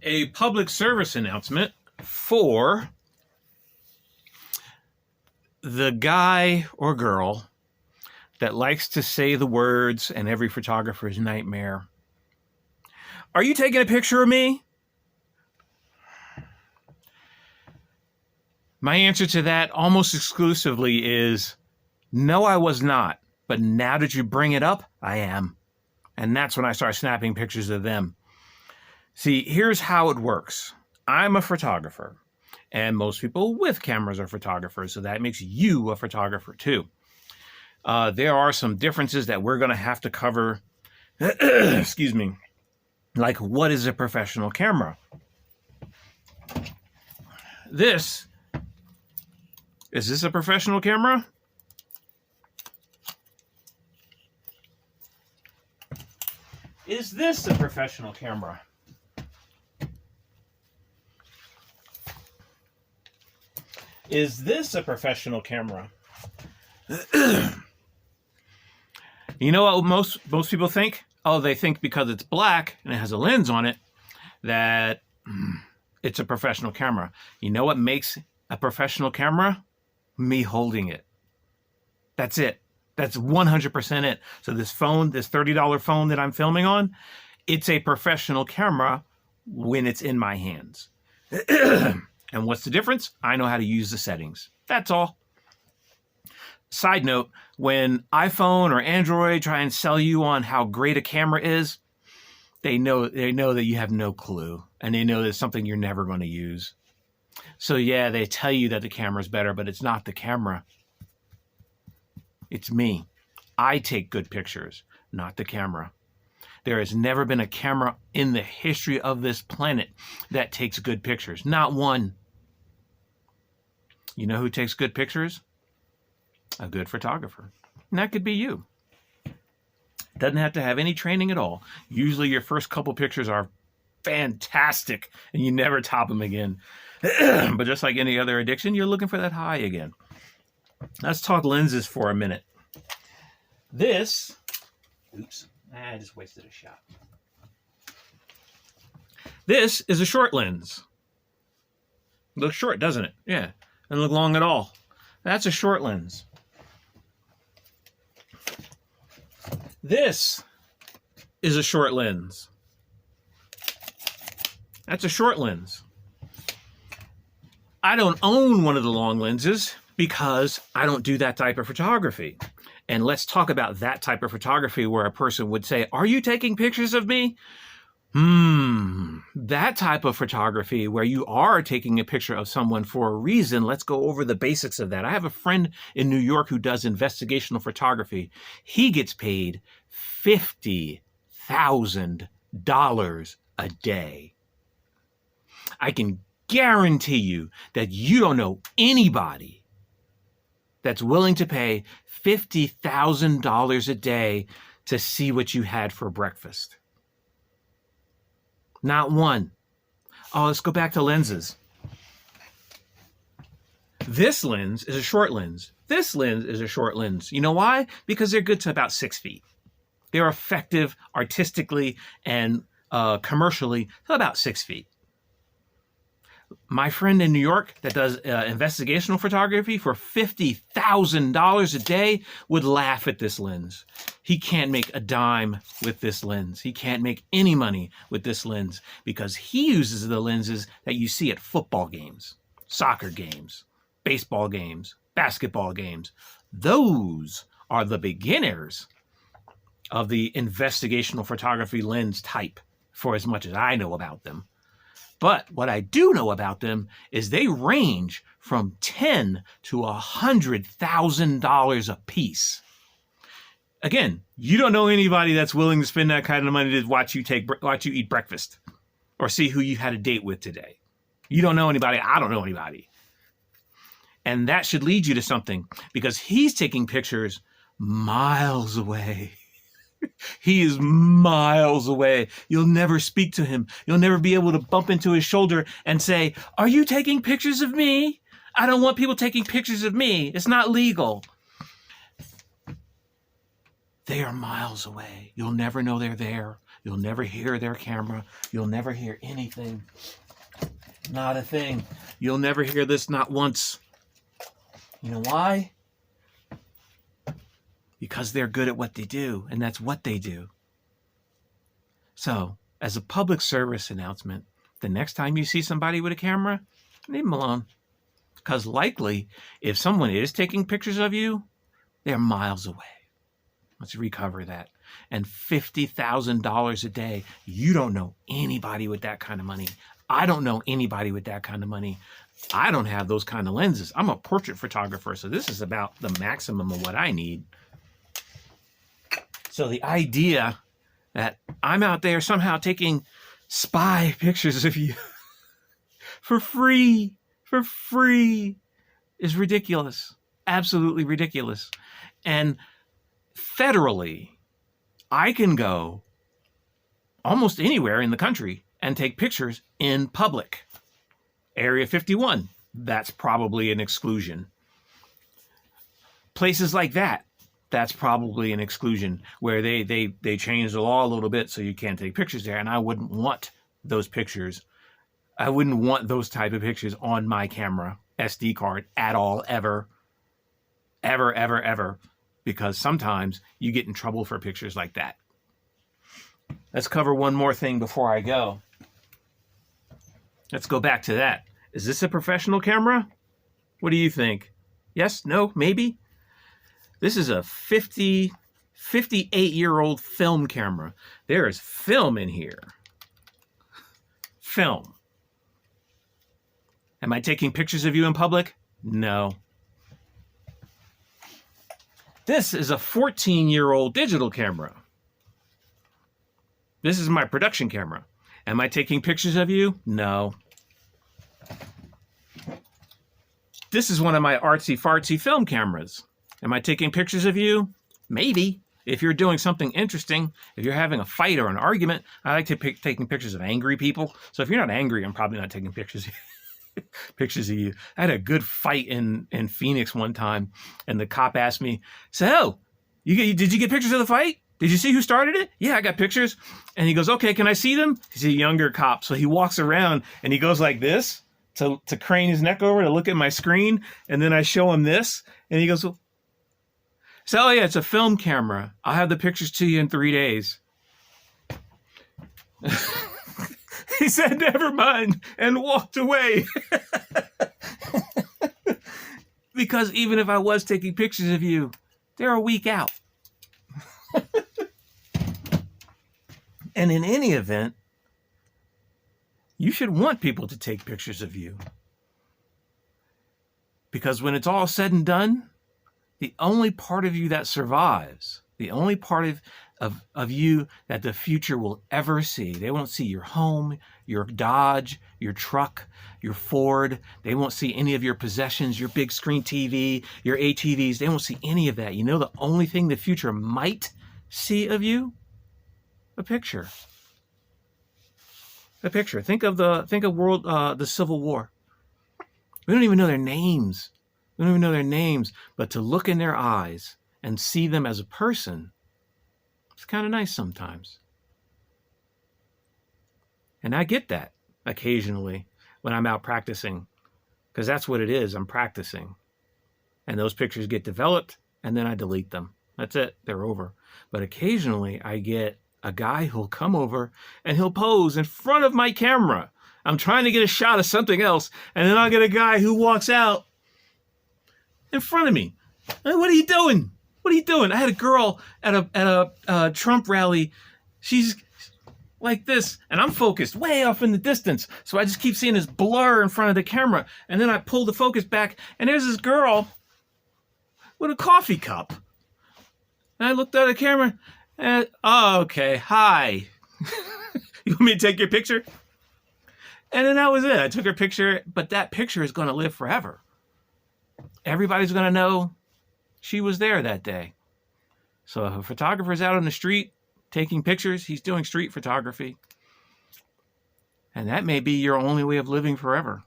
a public service announcement for the guy or girl that likes to say the words and every photographer's nightmare. Are you taking a picture of me? My answer to that almost exclusively is no, I was not. But now that you bring it up, I am. And that's when I start snapping pictures of them. See, here's how it works. I'm a photographer, and most people with cameras are photographers, so that makes you a photographer too. There are some differences that we're going to have to cover. Excuse me. Like, what is a professional camera? Is this a professional camera? Is this a professional camera? Is this a professional camera? You know what most people think? Oh, they think because it's black and it has a lens on it that it's a professional camera. You know what makes a professional camera? Me holding it. That's it. That's 100% it. So this phone, this $30 phone that I'm filming on, it's a professional camera when it's in my hands. And what's the difference? I know how to use the settings. That's all. Side note, when iPhone or Android try and sell you on how great a camera is, they know that you have no clue, and they know that it's something you're never going to use. So yeah, they tell you that the camera's better, but it's not the camera. It's me. I take good pictures, not the camera. There has never been a camera in the history of this planet that takes good pictures. Not one. You know who takes good pictures? A good photographer. And that could be you. Doesn't have to have any training at all. Usually your first couple pictures are fantastic and you never top them again. But just like any other addiction, you're looking for that high again. Let's talk lenses for a minute. Oops, I just wasted a shot. This is a short lens. Looks short, doesn't it? Yeah, doesn't look long at all. That's a short lens. This is a short lens. That's a short lens. I don't own one of the long lenses because I don't do that type of photography. And let's talk about that type of photography where a person would say, are you taking pictures of me? That type of photography where you are taking a picture of someone for a reason. Let's go over the basics of that. I have a friend in New York who does investigational photography. He gets paid $50,000 a day. I can guarantee you that you don't know anybody that's willing to pay $50,000 a day to see what you had for breakfast. Not one. Oh, let's go back to lenses. This lens is a short lens. This lens is a short lens. You know why? Because they're good to about 6 feet. They're effective artistically and commercially to about 6 feet. My friend in New York that does investigational photography for $50,000 a day would laugh at this lens. He can't make a dime with this lens. He can't make any money with this lens because he uses the lenses that you see at football games, soccer games, baseball games, basketball games. Those are the beginners of the investigational photography lens type, for as much as I know about them. But what I do know about them is they range from $10,000 to $100,000 a piece. Again, you don't know anybody that's willing to spend that kind of money to watch you eat breakfast or see who you had a date with today. You don't know anybody. I don't know anybody. And that should lead you to something because he's taking pictures miles away. He is miles away. You'll never speak to him. You'll never be able to bump into his shoulder and say, are you taking pictures of me? I don't want people taking pictures of me. It's not legal. They are miles away. You'll never know they're there. You'll never hear their camera. You'll never hear anything. Not a thing. You'll never hear this, not once. You know why? Because they're good at what they do, and that's what they do. So, as a public service announcement, the next time you see somebody with a camera, leave them alone. Because likely, if someone is taking pictures of you, they're miles away. Let's recover that. And $50,000 a day. You don't know anybody with that kind of money. I don't know anybody with that kind of money. I don't have those kind of lenses. I'm a portrait photographer, so this is about the maximum of what I need. So the idea that I'm out there somehow taking spy pictures of you for free is ridiculous. Absolutely ridiculous. And federally, I can go almost anywhere in the country and take pictures in public. Area 51, that's probably an exclusion. Places like that, that's probably an exclusion where they changed the law a little bit so you can't take pictures there. And I wouldn't want those pictures. I wouldn't want those type of pictures on my camera SD card at all, ever, because sometimes you get in trouble for pictures like that. Let's cover one more thing before I go. Let's go back to that. Is this a professional camera? What do you think? Yes? No? Maybe? This is a 58-year-old film camera. There is film in here. Film. Am I taking pictures of you in public? No. This is a 14-year-old digital camera. This is my production camera. Am I taking pictures of you? No. This is one of my artsy-fartsy film cameras. Am I taking pictures of you? Maybe. If you're doing something interesting, if you're having a fight or an argument, I like to taking pictures of angry people. So if you're not angry, I'm probably not taking pictures of you. I had a good fight in Phoenix one time, and the cop asked me, so, did you get pictures of the fight? Did you see who started it? Yeah, I got pictures. And he goes, okay, can I see them? He's a younger cop. So he walks around and he goes like this to crane his neck over to look at my screen. And then I show him this. And he goes, so, oh yeah, it's a film camera. I'll have the pictures to you in 3 days. He said, never mind, and walked away. Because even if I was taking pictures of you, they're a week out. And in any event, you should want people to take pictures of you. Because when it's all said and done, the only part of you that survives, the only part of you that the future will ever see, they won't see your home, your Dodge, your truck, your Ford. They won't see any of your possessions, your big screen TV, your ATVs. They won't see any of that. You know the only thing the future might see of you? A picture. A picture. Think of the Civil War. We don't even know their names. But to look in their eyes and see them as a person, it's kind of nice sometimes. And I get that occasionally when I'm out practicing, because that's what it is. I'm practicing. And those pictures get developed, and then I delete them. That's it. They're over. But occasionally I get a guy who'll come over and he'll pose in front of my camera. I'm trying to get a shot of something else, and then I'll get a guy who walks out in front of me. Hey, what are you doing? What are you doing? I had a girl at a Trump rally. She's like this, and I'm focused way off in the distance. So I just keep seeing this blur in front of the camera. And then I pull the focus back, and there's this girl with a coffee cup. And I looked at the camera, and, oh, okay, hi. You want me to take your picture? And then that was it. I took her picture, but that picture is going to live forever. Everybody's going to know she was there that day. So if a photographer's out on the street taking pictures, he's doing street photography. And that may be your only way of living forever.